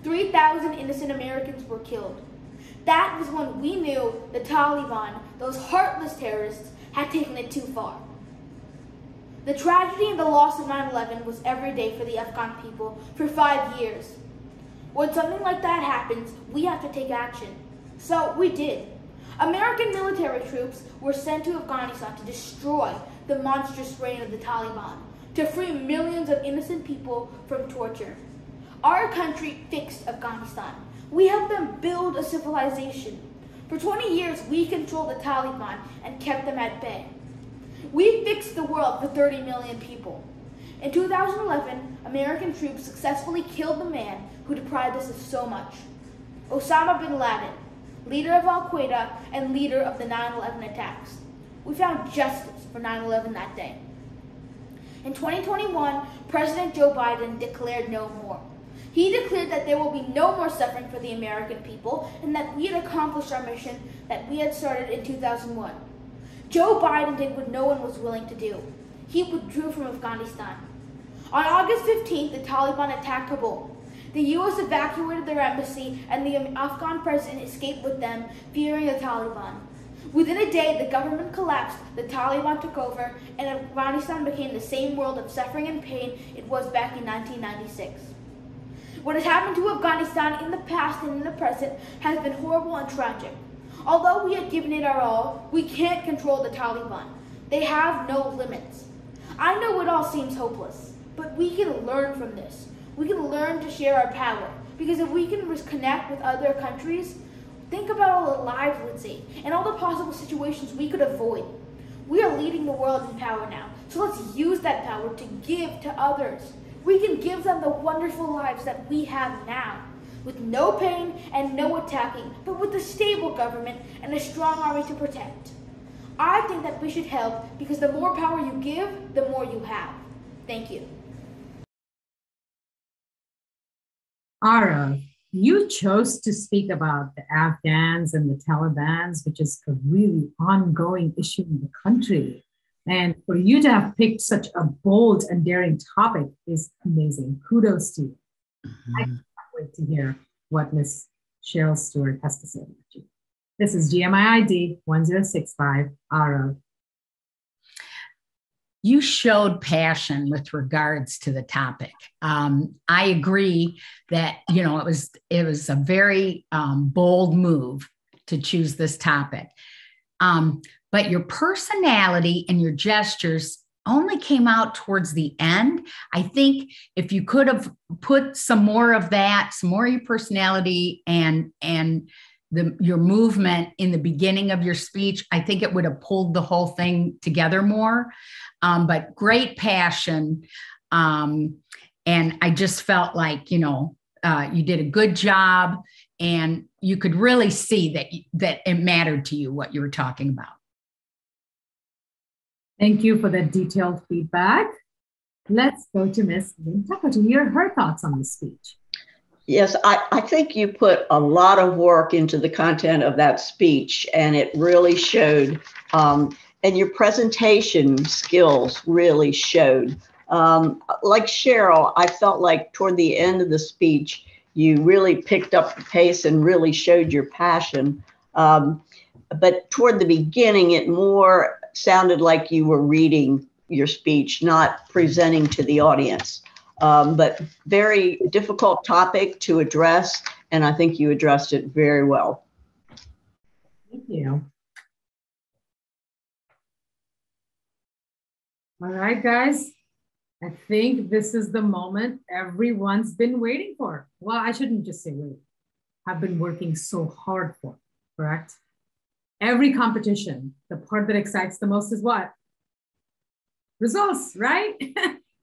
3,000 innocent Americans were killed. That was when we knew the Taliban, those heartless terrorists, had taken it too far. The tragedy and the loss of 9/11 was every day for the Afghan people for 5 years. When something like that happens, we have to take action. So we did. American military troops were sent to Afghanistan to destroy the monstrous reign of the Taliban, to free millions of innocent people from torture. Our country fixed Afghanistan. We helped them build a civilization. For 20 years, we controlled the Taliban and kept them at bay. We fixed the world for 30 million people. In 2011, American troops successfully killed the man who deprived us of so much. Osama bin Laden, leader of Al-Qaeda and leader of the 9/11 attacks. We found justice for 9/11 that day. In 2021, President Joe Biden declared no more. He declared that there will be no more suffering for the American people and that we had accomplished our mission that we had started in 2001. Joe Biden did what no one was willing to do. He withdrew from Afghanistan. On August 15th, the Taliban attacked Kabul. The U.S. evacuated their embassy and the Afghan president escaped with them, fearing the Taliban. Within a day, the government collapsed, the Taliban took over, and Afghanistan became the same world of suffering and pain it was back in 1996. What has happened to Afghanistan in the past and in the present has been horrible and tragic. Although we had given it our all, we can't control the Taliban. They have no limits. I know it all seems hopeless, but we can learn from this. We can learn to share our power, because if we can connect with other countries, think about all the lives we'd save and all the possible situations we could avoid. We are leading the world in power now, so let's use that power to give to others. We can give them the wonderful lives that we have now, with no pain and no attacking, but with a stable government and a strong army to protect. I think that we should help, because the more power you give, the more you have. Thank you. Ara, you chose to speak about the Afghans and the Taliban, which is a really ongoing issue in the country. And for you to have picked such a bold and daring topic is amazing. Kudos to you. I can't wait to hear what Miss Cheryl Stewart has to say about you. This is GMIID 1065, Ara. You showed passion with regards to the topic. I agree that, you know, it was a very bold move to choose this topic. But your personality and your gestures only came out towards the end. I think if you could have put some more of that, some more of your personality and your movement in the beginning of your speech, I think it would have pulled the whole thing together more. But great passion. And I just felt like, you know, you did a good job, and you could really see that it mattered to you what you were talking about. Thank you for that detailed feedback. Let's go to Miss Tucker to hear her thoughts on the speech. Yes, I think you put a lot of work into the content of that speech, and it really showed, and your presentation skills really showed. Like Cheryl, I felt like toward the end of the speech, you really picked up the pace and really showed your passion. But toward the beginning, it more sounded like you were reading your speech, not presenting to the audience. But very difficult topic to address, and I think you addressed it very well. Thank you. All right, guys. I think this is the moment everyone's been waiting for. Well, I shouldn't just say wait. I've been working so hard for, correct? Every competition, the part that excites the most is what? Results, right?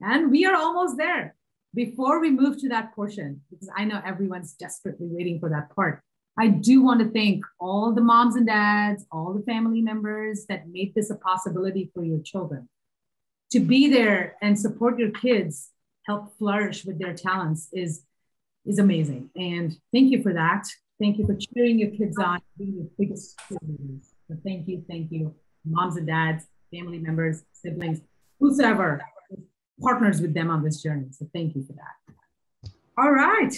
And we are almost there. Before we move to that portion, because I know everyone's desperately waiting for that part, I do want to thank all the moms and dads, all the family members that made this a possibility for your children. To be there and support your kids, help flourish with their talents is amazing. And thank you for that. Thank you for cheering your kids on, being your biggest cheerleaders. So thank you, moms and dads, family members, siblings, whosoever partners with them on this journey. So thank you for that. All right,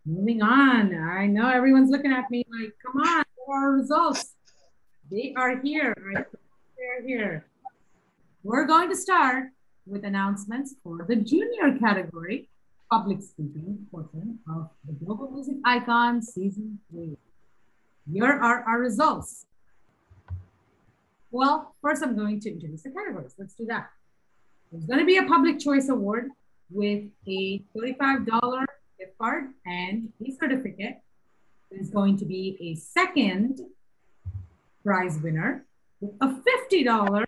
moving on. I know everyone's looking at me like, come on, where are our results? They are here, right? They're here. We're going to start with announcements for the junior category, public speaking portion of the Global Music Icon Season 3. Here are our results. Well, first I'm going to introduce the categories. Let's do that. There's going to be a public choice award with a $35 gift card and a certificate. There's going to be a second prize winner with a $50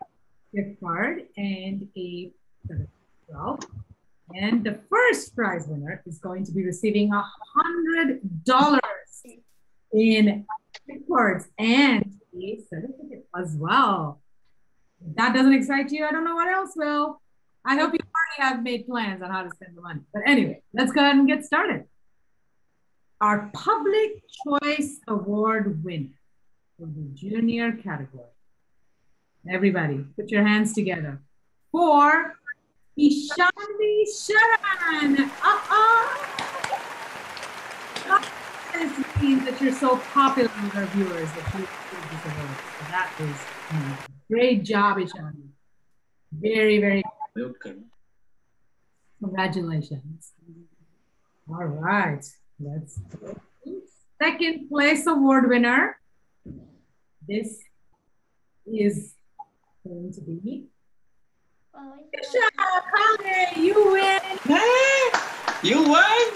gift card and a certificate as well. And the first prize winner is going to be receiving $100 in gift cards and a certificate as well. If that doesn't excite you, I don't know what else will. I hope you already have made plans on how to spend the money. But anyway, let's go ahead and get started. Our Public Choice Award winner for the junior category. Everybody, put your hands together for Ishandi Sharan. This means that you're so popular with our viewers that you receive this award. So that is great job, Ishandi. Very, very welcome. Congratulations. All right, let's go. Second place award winner This is going to be Bishop. You win. You won?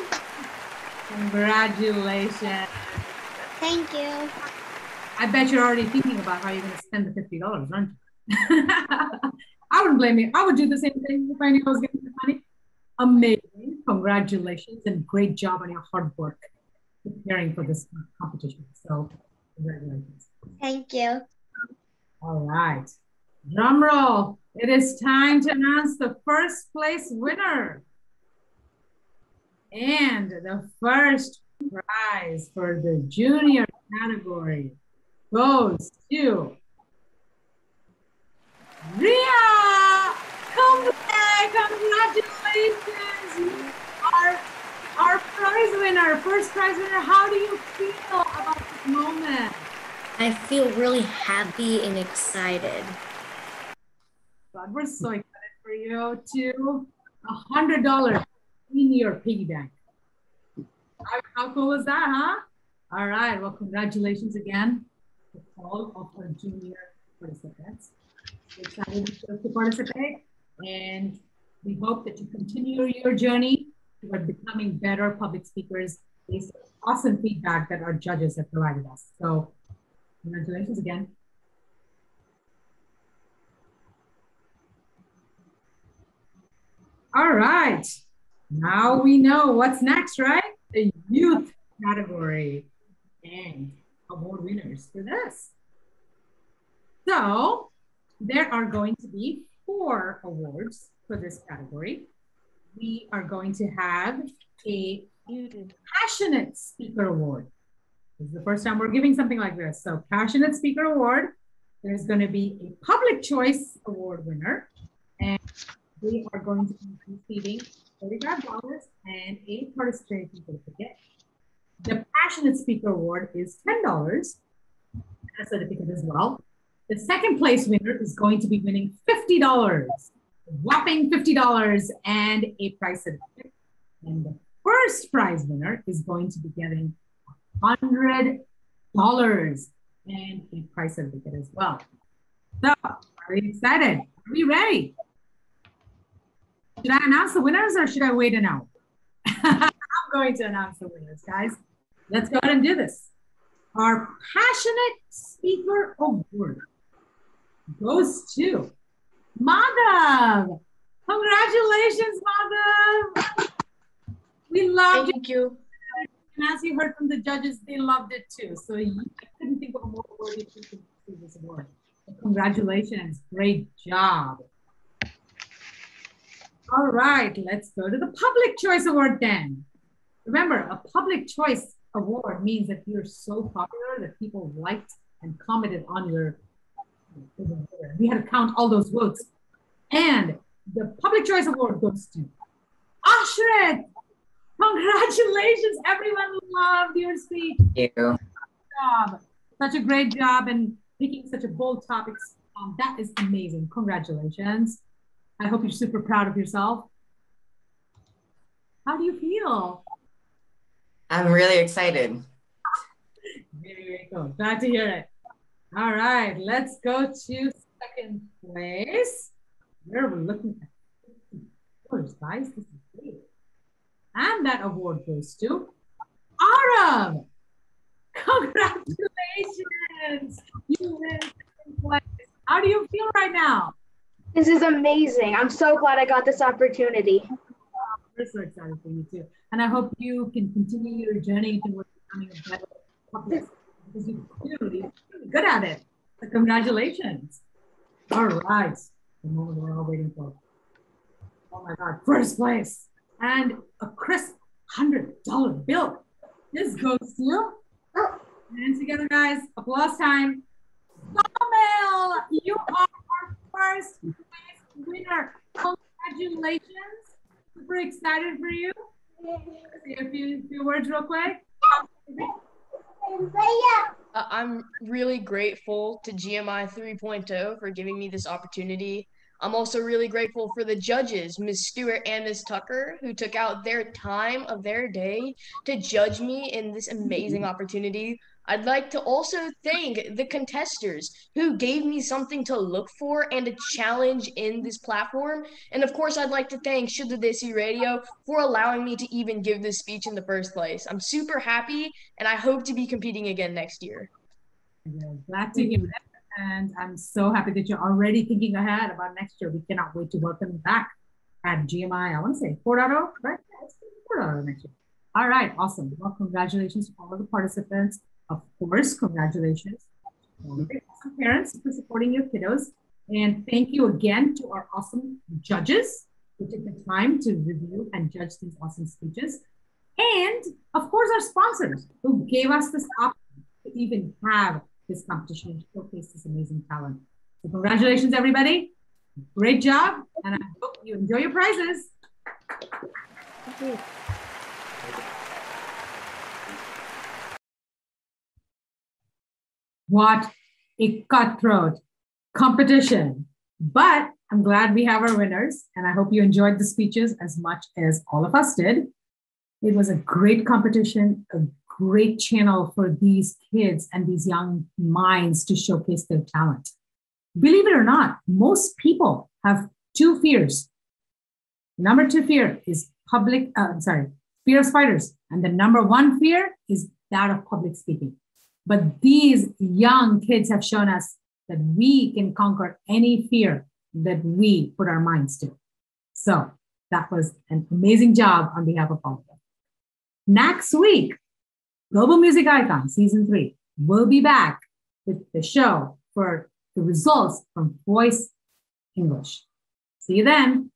Congratulations. Thank you. I bet you're already thinking about how you're going to spend the $50, aren't you? I wouldn't blame you. I would do the same thing if I knew I was getting the money. Amazing. Congratulations and great job on your hard work preparing for this competition. So, congratulations. Thank you. All right. Drum roll. It is time to announce the first place winner. And the first prize for the junior category goes to Ria. Come back. Congratulations. You are our prize winner, first prize winner. How do you feel about this moment? I feel really happy and excited. God, we're so excited for you too. $100 in your piggy bank. How cool is that, huh? All right. Well, congratulations again to all of our junior participants. We're excited to participate, and we hope that you continue your journey toward becoming better public speakers based on awesome feedback that our judges have provided us. So, congratulations again. All right. Now we know what's next, right? The youth category and award winners for this. So there are going to be 4 awards for this category. We are going to have a Passionate Speaker Award. This is the first time we're giving something like this. So Passionate Speaker Award. There's going to be a Public Choice Award winner, and we are going to be receiving $35 and a participation certificate. The Passionate Speaker Award is $10, a certificate as well. The second place winner is going to be winning $50, whopping $50 and a prize certificate. And the first prize winner is going to be getting $100 and a prize certificate as well. So, are we excited? Are we ready? Should I announce the winners or should I wait an hour? I'm going to announce the winners, guys. Let's go ahead and do this. Our Passionate Speaker Award goes to Madhav. Congratulations, Madhav. We loved Thank you. And as you heard from the judges, they loved it too. So I couldn't think of a more worthy person to receive this award. So congratulations. Great job. All right, let's go to the Public Choice Award then. Remember, a Public Choice Award means that you're so popular that people liked and commented on your. We had to count all those votes. And the Public Choice Award goes to Ashrit. Congratulations, everyone loved your speech. Thank you. Such a great job and picking such a bold topics. That is amazing. Congratulations. I hope you're super proud of yourself. How do you feel? I'm really excited. Very cool. Glad to hear it. All right, let's go to second place. Where are we looking at? Guys, this is great. And that award goes to Arav. Congratulations. You win second place. How do you feel right now? This is amazing. I'm so glad I got this opportunity. We're so excited for you too. And I hope you can continue your journey towards becoming a better public because you're really good at it. So congratulations. All right. The moment we're all waiting for. Oh my God, first place. And a crisp $100 bill. This goes to, hands together, guys. Applause time. Sawmill, you are our first place winner. Congratulations. Super excited for you. Say a few words real quick. I'm really grateful to GMI 3.0 for giving me this opportunity. I'm also really grateful for the judges, Ms. Stewart and Ms. Tucker, who took out their time of their day to judge me in this amazing opportunity. I'd like to also thank the contestants who gave me something to look for and a challenge in this platform. And of course, I'd like to thank Shuddh Desi Radio for allowing me to even give this speech in the first place. I'm super happy, and I hope to be competing again next year. Glad to hear that. And I'm so happy that you're already thinking ahead about next year. We cannot wait to welcome you back at GMI, I want to say 4.0, right? Yeah, it's 4.0 next year. All right, awesome. Well, congratulations to all of the participants. Of course, congratulations to all of the awesome parents for supporting your kiddos. And thank you again to our awesome judges who took the time to review and judge these awesome speeches. And of course, our sponsors who gave us this option to even have this competition and showcase this amazing talent. So congratulations, everybody. Great job. And I hope you enjoy your prizes. Thank you. What a cutthroat competition. But I'm glad we have our winners, and I hope you enjoyed the speeches as much as all of us did. It was a great competition, a great channel for these kids and these young minds to showcase their talent. Believe it or not, most people have two fears. Number two fear is fear of spiders. And the number one fear is that of public speaking. But these young kids have shown us that we can conquer any fear that we put our minds to. So that was an amazing job on behalf of all of them. Next week, Global Music Icon Season 3 will be back with the show for the results from Voice English. See you then.